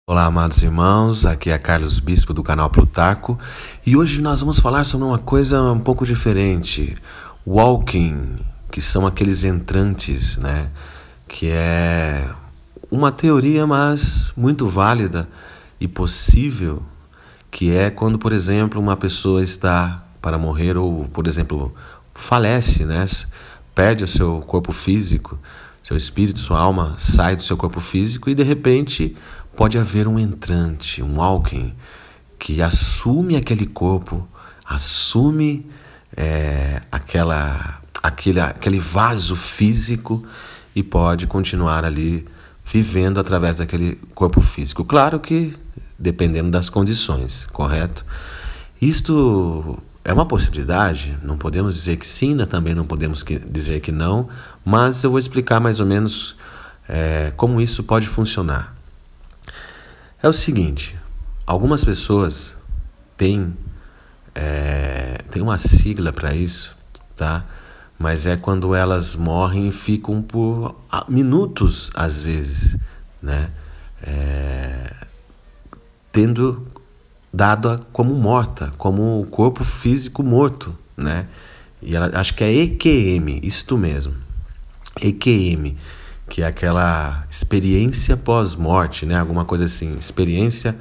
Olá, amados irmãos, aqui é Carlos Bispo do canal Plutarco e hoje nós vamos falar sobre uma coisa um pouco diferente, walking, que são aqueles entrantes, né? Que é uma teoria, mas muito válida e possível, que é quando, por exemplo, uma pessoa está para morrer ou, por exemplo, falece, né? Perde o seu corpo físico, seu espírito, sua alma sai do seu corpo físico e de repente pode haver um entrante, um walking, que assume aquele corpo, assume aquele vaso físico e pode continuar ali vivendo através daquele corpo físico. Claro que dependendo das condições, correto? Isto é uma possibilidade, não podemos dizer que sim, também não podemos dizer que não, mas eu vou explicar mais ou menos como isso pode funcionar. É o seguinte, algumas pessoas têm uma sigla para isso, tá? Mas é quando elas morrem e ficam por minutos, às vezes, né? Tendo dado como morta, como o corpo físico morto, né? E ela, acho que é EQM, isto mesmo, EQM, que é aquela experiência pós-morte, né? Alguma coisa assim, experiência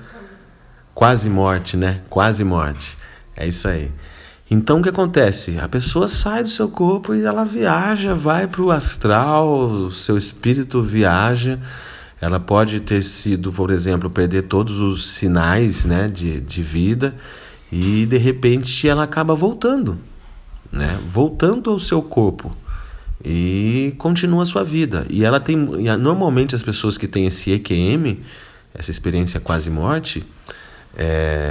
quase morte, né? Quase morte, é isso aí. Então o que acontece? A pessoa sai do seu corpo e ela viaja, vai para o astral, o seu espírito viaja. Ela pode ter sido, por exemplo, perder todos os sinais, né, de vida e de repente ela acaba voltando, né? Voltando ao seu corpo. E continua a sua vida. E ela tem, normalmente as pessoas que têm esse EQM, essa experiência quase morte,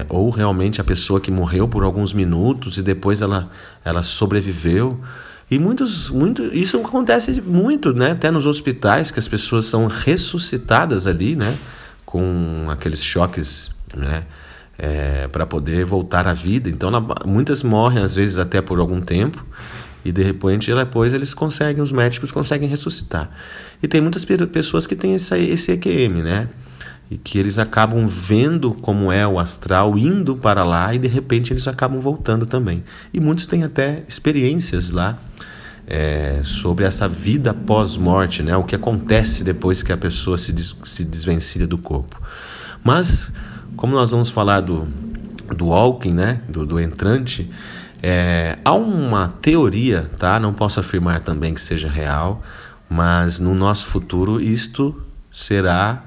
ou realmente a pessoa que morreu por alguns minutos e depois ela sobreviveu. E isso acontece muito, né? Até nos hospitais, que as pessoas são ressuscitadas ali, né? Com aqueles choques, né? Para poder voltar à vida. Então muitas morrem às vezes até por algum tempo. E de repente, depois os médicos conseguem ressuscitar. E tem muitas pessoas que têm esse EQM, né? E que eles acabam vendo como é o astral, indo para lá e de repente eles acabam voltando também. E muitos têm até experiências lá sobre essa vida pós-morte, né? O que acontece depois que a pessoa se desvencilha do corpo. Mas, como nós vamos falar do walking, né? Do entrante, há uma teoria, tá? Não posso afirmar também que seja real, mas no nosso futuro isto será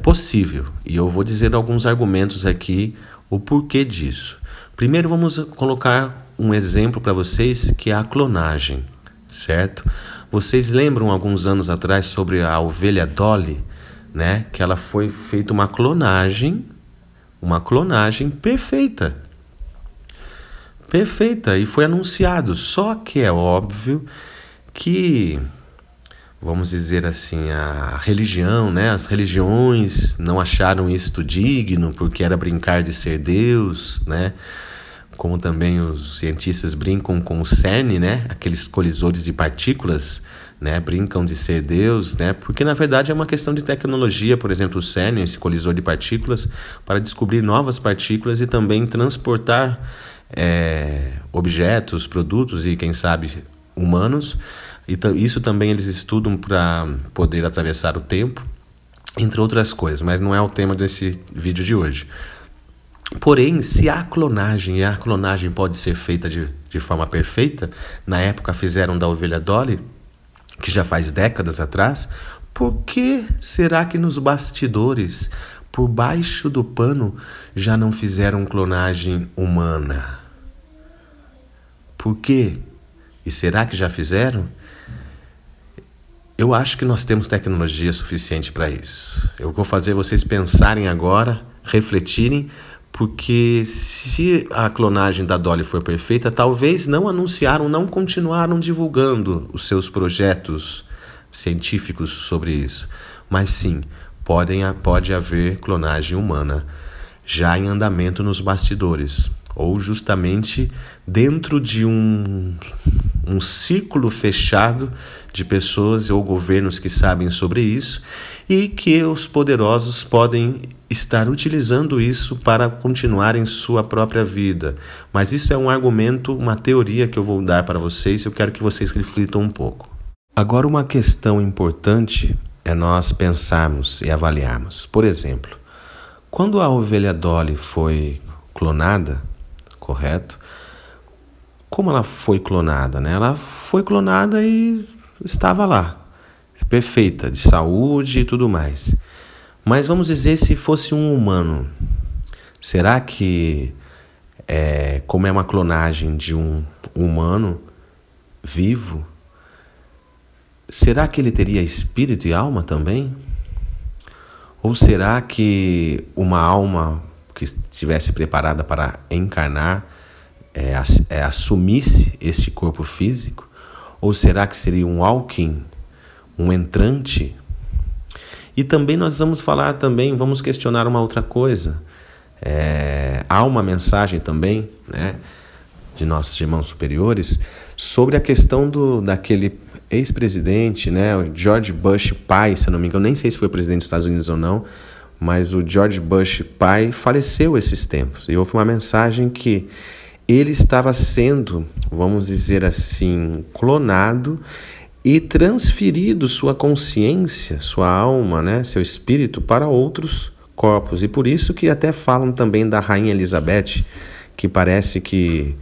possível. E eu vou dizer alguns argumentos aqui, o porquê disso. Primeiro vamos colocar um exemplo para vocês, que é a clonagem, certo? Vocês lembram alguns anos atrás sobre a ovelha Dolly, né? Que ela foi feita uma clonagem perfeita, e foi anunciado. Só que é óbvio que, vamos dizer assim, a religião, né? As religiões não acharam isto digno porque era brincar de ser Deus, né? Como também os cientistas brincam com o CERN, né? Aqueles colisores de partículas, né? Brincam de ser Deus, né? Porque na verdade é uma questão de tecnologia, por exemplo, o CERN, esse colisor de partículas, para descobrir novas partículas e também transportar objetos, produtos e, quem sabe, humanos. Isso também eles estudam para poder atravessar o tempo, entre outras coisas, mas não é o tema desse vídeo de hoje. Porém, se há clonagem, e a clonagem pode ser feita de forma perfeita, na época fizeram da ovelha Dolly, que já faz décadas atrás, por que será que nos bastidores, por baixo do pano, já não fizeram clonagem humana? Por quê? E será que já fizeram? Eu acho que nós temos tecnologia suficiente para isso. Eu vou fazer vocês pensarem agora, refletirem, porque se a clonagem da Dolly for perfeita, talvez não anunciaram, não continuaram divulgando os seus projetos científicos sobre isso. Mas sim, pode haver clonagem humana já em andamento nos bastidores, ou justamente dentro de um círculo fechado de pessoas ou governos que sabem sobre isso e que os poderosos podem estar utilizando isso para continuar em sua própria vida. Mas isso é um argumento, uma teoria que eu vou dar para vocês e eu quero que vocês reflitam um pouco. Agora, uma questão importante é nós pensarmos e avaliarmos. Por exemplo, quando a ovelha Dolly foi clonada, correto? Como ela foi clonada, né? Ela foi clonada e estava lá, perfeita, de saúde e tudo mais. Mas vamos dizer, se fosse um humano, será que, como é uma clonagem de um humano vivo, será que ele teria espírito e alma também? Ou será que uma alma que estivesse preparada para encarnar assumisse este corpo físico? Ou será que seria um walking, um entrante? E também nós vamos questionar uma outra coisa. Há uma mensagem também, né, de nossos irmãos superiores sobre a questão daquele ex-presidente, né, o George Bush pai, se eu não me engano, nem sei se foi presidente dos Estados Unidos ou não, mas o George Bush pai faleceu esses tempos. E houve uma mensagem que ele estava sendo, vamos dizer assim, clonado e transferido sua consciência, sua alma, né, seu espírito para outros corpos. E por isso que até falam também da Rainha Elizabeth, que parece que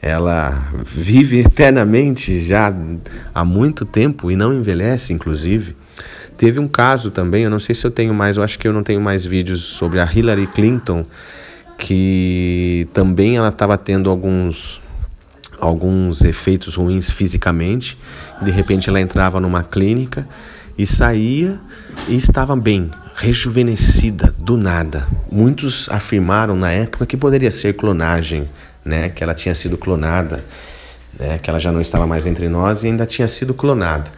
ela vive eternamente já há muito tempo e não envelhece, inclusive. Teve um caso também, eu não sei se eu tenho mais, eu acho que eu não tenho mais vídeos sobre a Hillary Clinton, que também ela estava tendo alguns efeitos ruins fisicamente. De repente ela entrava numa clínica e saía e estava bem, rejuvenescida do nada. Muitos afirmaram na época que poderia ser clonagem, né? Que ela tinha sido clonada, né? Que ela já não estava mais entre nós e ainda tinha sido clonada.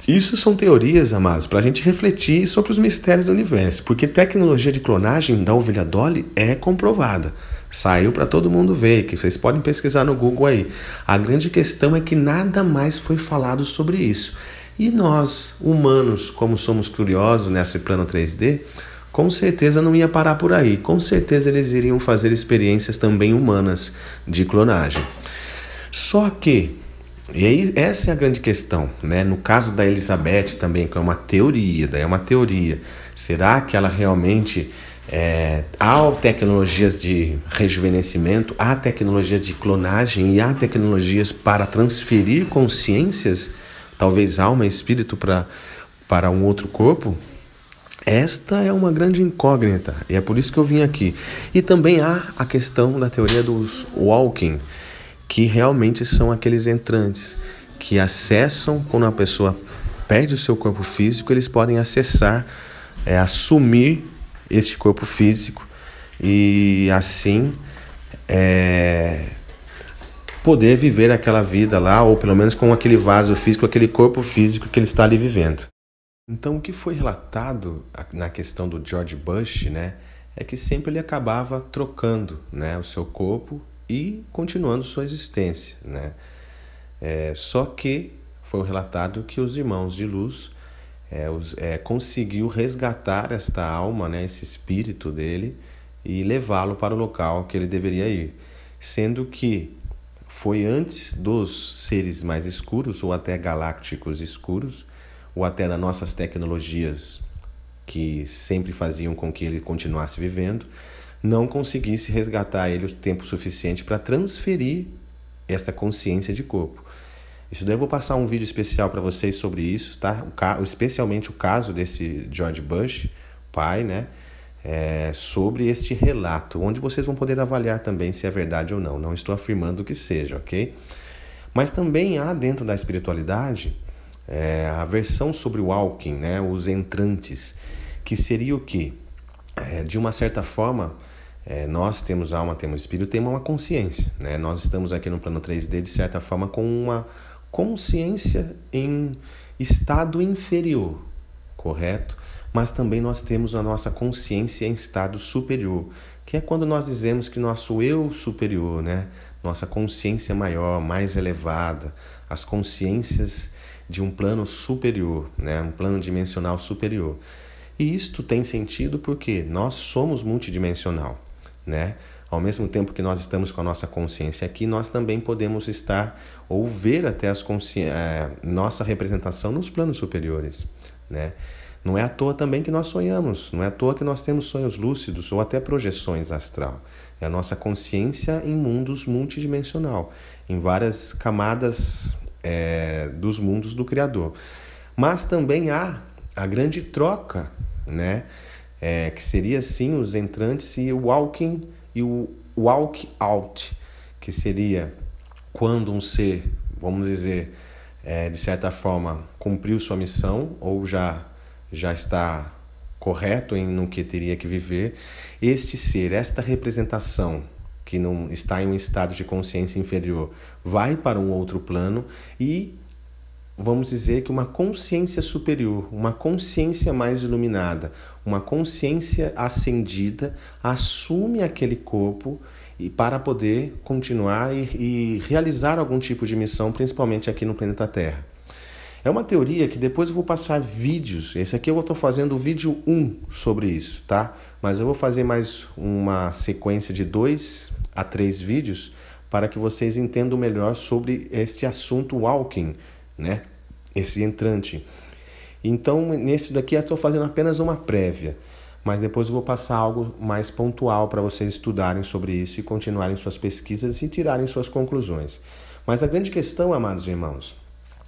Isso são teorias, amados, para a gente refletir sobre os mistérios do universo, porque tecnologia de clonagem da ovelha Dolly é comprovada. Saiu para todo mundo ver, que vocês podem pesquisar no Google aí. A grande questão é que nada mais foi falado sobre isso. E nós, humanos, como somos curiosos nesse plano 3D, com certeza não ia parar por aí. Com certeza eles iriam fazer experiências também humanas de clonagem. Só que, e aí, essa é a grande questão, né? No caso da Elizabeth também, que é uma teoria, será que ela realmente há tecnologias de rejuvenescimento, há tecnologias de clonagem e há tecnologias para transferir consciências, talvez alma e espírito para um outro corpo? Esta é uma grande incógnita e é por isso que eu vim aqui. E também há a questão da teoria dos walking, que realmente são aqueles entrantes que acessam, quando a pessoa perde o seu corpo físico, eles podem acessar, assumir este corpo físico e assim poder viver aquela vida lá, ou pelo menos com aquele vaso físico, aquele corpo físico que ele está ali vivendo. Então, o que foi relatado na questão do George Bush, né, é que sempre ele acabava trocando, né, o seu corpo e continuando sua existência, né? Só que foi relatado que os irmãos de luz conseguiu resgatar esta alma, né, esse espírito dele, e levá-lo para o local que ele deveria ir, sendo que foi antes dos seres mais escuros, ou até galácticos escuros, ou até das nossas tecnologias que sempre faziam com que ele continuasse vivendo, não conseguisse resgatar ele o tempo suficiente para transferir esta consciência de corpo. Isso daí eu vou passar um vídeo especial para vocês sobre isso, tá? Especialmente o caso desse George Bush, pai, né? Sobre este relato, onde vocês vão poder avaliar também se é verdade ou não. Não estou afirmando que seja, ok? Mas também há dentro da espiritualidade a versão sobre o walking, né? Os entrantes, que seria o quê? De uma certa forma, nós temos alma, temos espírito, temos uma consciência, né? Nós estamos aqui no plano 3D, de certa forma, com uma consciência em estado inferior, correto? Mas também nós temos a nossa consciência em estado superior, que é quando nós dizemos que nosso eu superior, né, nossa consciência maior, mais elevada, as consciências de um plano superior, né? Um plano dimensional superior. E isto tem sentido porque nós somos multidimensional, né? Ao mesmo tempo que nós estamos com a nossa consciência aqui, nós também podemos estar ou ver até nossa representação nos planos superiores, né? Não é à toa também que nós sonhamos, não é à toa que nós temos sonhos lúcidos ou até projeções astral. É a nossa consciência em mundos multidimensional, em várias camadas dos mundos do Criador. Mas também há a grande troca, né? Que seria assim os entrantes e o walking e o walk out, que seria quando um ser, vamos dizer, de certa forma, cumpriu sua missão ou já está correto no que teria que viver. Este ser, esta representação que não está em um estado de consciência inferior, vai para um outro plano e vamos dizer que uma consciência superior, uma consciência mais iluminada, uma consciência ascendida assume aquele corpo e para poder continuar e realizar algum tipo de missão, principalmente aqui no planeta Terra. É uma teoria que depois eu vou passar vídeos. Esse aqui eu estou fazendo o vídeo 1 sobre isso, tá? Mas eu vou fazer mais uma sequência de 2 a 3 vídeos para que vocês entendam melhor sobre este assunto walking, né? Esse entrante. Então, nesse daqui eu estou fazendo apenas uma prévia, mas depois eu vou passar algo mais pontual para vocês estudarem sobre isso e continuarem suas pesquisas e tirarem suas conclusões. Mas a grande questão, amados irmãos,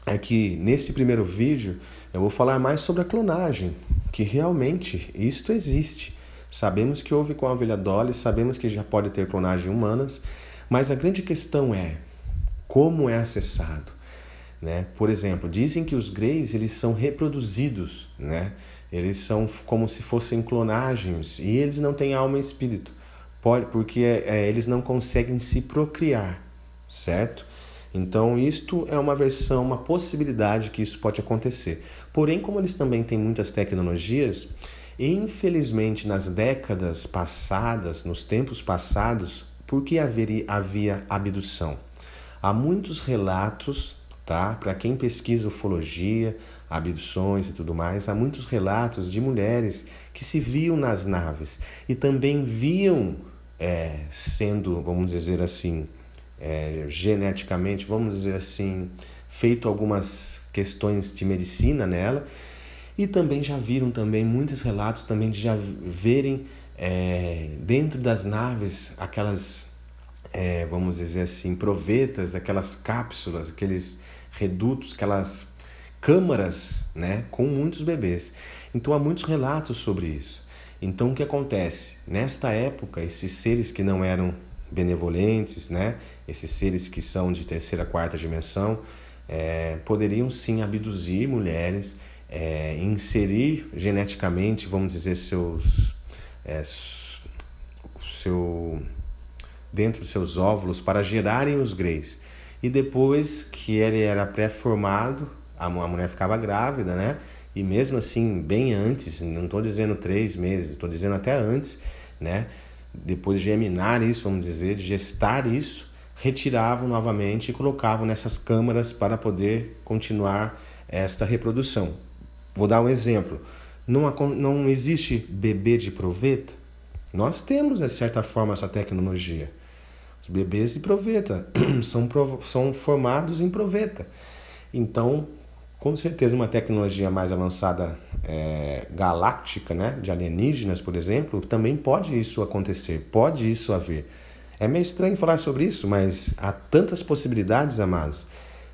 é que nesse primeiro vídeo eu vou falar mais sobre a clonagem, que realmente isto existe. Sabemos que houve com a ovelha Dolly, sabemos que já pode ter clonagem humanas, mas a grande questão é como é acessado, né? Por exemplo, dizem que os greys eles são reproduzidos, né? Eles são como se fossem clonagens e eles não têm alma e espírito, porque eles não conseguem se procriar, certo? Então isto é uma versão, uma possibilidade que isso pode acontecer. Porém, como eles também têm muitas tecnologias, infelizmente nas décadas passadas, nos tempos passados, por que havia abdução? Há muitos relatos, tá? Para quem pesquisa ufologia, abduções e tudo mais, há muitos relatos de mulheres que se viam nas naves e também viam sendo, vamos dizer assim, geneticamente, vamos dizer assim, feito algumas questões de medicina nela, e também já viram também muitos relatos também de já verem dentro das naves aquelas, vamos dizer assim, provetas, aquelas cápsulas, aqueles redutos, aquelas câmaras, né, com muitos bebês. Então há muitos relatos sobre isso. Então o que acontece? Nesta época, esses seres que não eram benevolentes, né, esses seres que são de terceira, quarta dimensão, poderiam sim abduzir mulheres, inserir geneticamente, vamos dizer, dentro dos seus óvulos para gerarem os greys. E depois que ele era pré-formado, a mulher ficava grávida, né? E mesmo assim, bem antes, não estou dizendo 3 meses, estou dizendo até antes, né? Depois de germinar isso, vamos dizer, de gestar isso, retiravam novamente e colocavam nessas câmaras para poder continuar esta reprodução. Vou dar um exemplo. Não existe bebê de proveta? Nós temos, de certa forma, essa tecnologia. Os bebês de proveta são formados em proveta. Então, com certeza, uma tecnologia mais avançada galáctica, né, de alienígenas, por exemplo, também pode isso acontecer, pode isso haver. É meio estranho falar sobre isso, mas há tantas possibilidades, amados,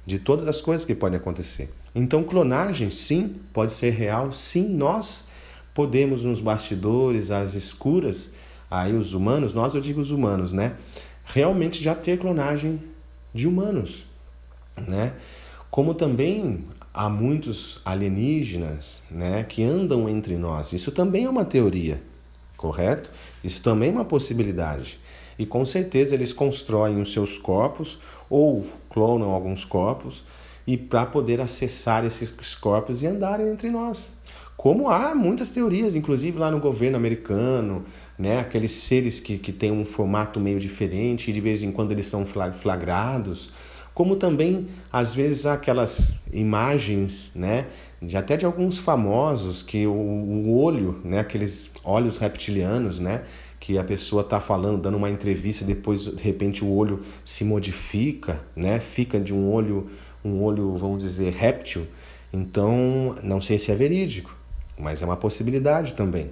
de todas as coisas que podem acontecer. Então, clonagem, sim, pode ser real, sim, nós podemos nos bastidores, às escuras, aí os humanos, eu digo os humanos, né, realmente já ter clonagem de humanos, né? Como também há muitos alienígenas, né, que andam entre nós. Isso também é uma teoria, correto? Isso também é uma possibilidade. E com certeza eles constroem os seus corpos ou clonam alguns corpos e para poder acessar esses corpos e andarem entre nós. Como há muitas teorias, inclusive lá no governo americano, né? Aqueles seres que têm um formato meio diferente e de vez em quando eles são flagrados. Como também, às vezes, há aquelas imagens, né? Até de alguns famosos que o olho, né? Aqueles olhos reptilianos, né? Que a pessoa está falando, dando uma entrevista, depois de repente o olho se modifica, né? Fica de um olho, vamos dizer, réptil. Então, não sei se é verídico, mas é uma possibilidade também,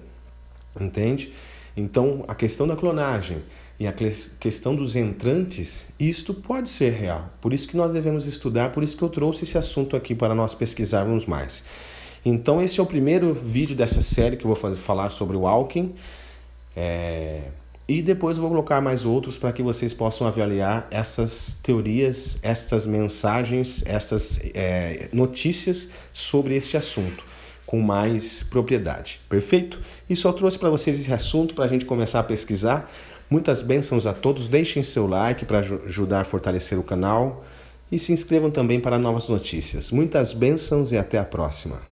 entende? Então, a questão da clonagem e a questão dos entrantes, isto pode ser real. Por isso que nós devemos estudar, por isso que eu trouxe esse assunto aqui para nós pesquisarmos mais. Então, esse é o primeiro vídeo dessa série que eu vou falar sobre o Alckmin. E depois eu vou colocar mais outros para que vocês possam avaliar essas teorias, essas mensagens, essas notícias sobre este assunto com mais propriedade. Perfeito? E só trouxe para vocês esse assunto para a gente começar a pesquisar. Muitas bênçãos a todos. Deixem seu like para ajudar a fortalecer o canal e se inscrevam também para novas notícias. Muitas bênçãos e até a próxima.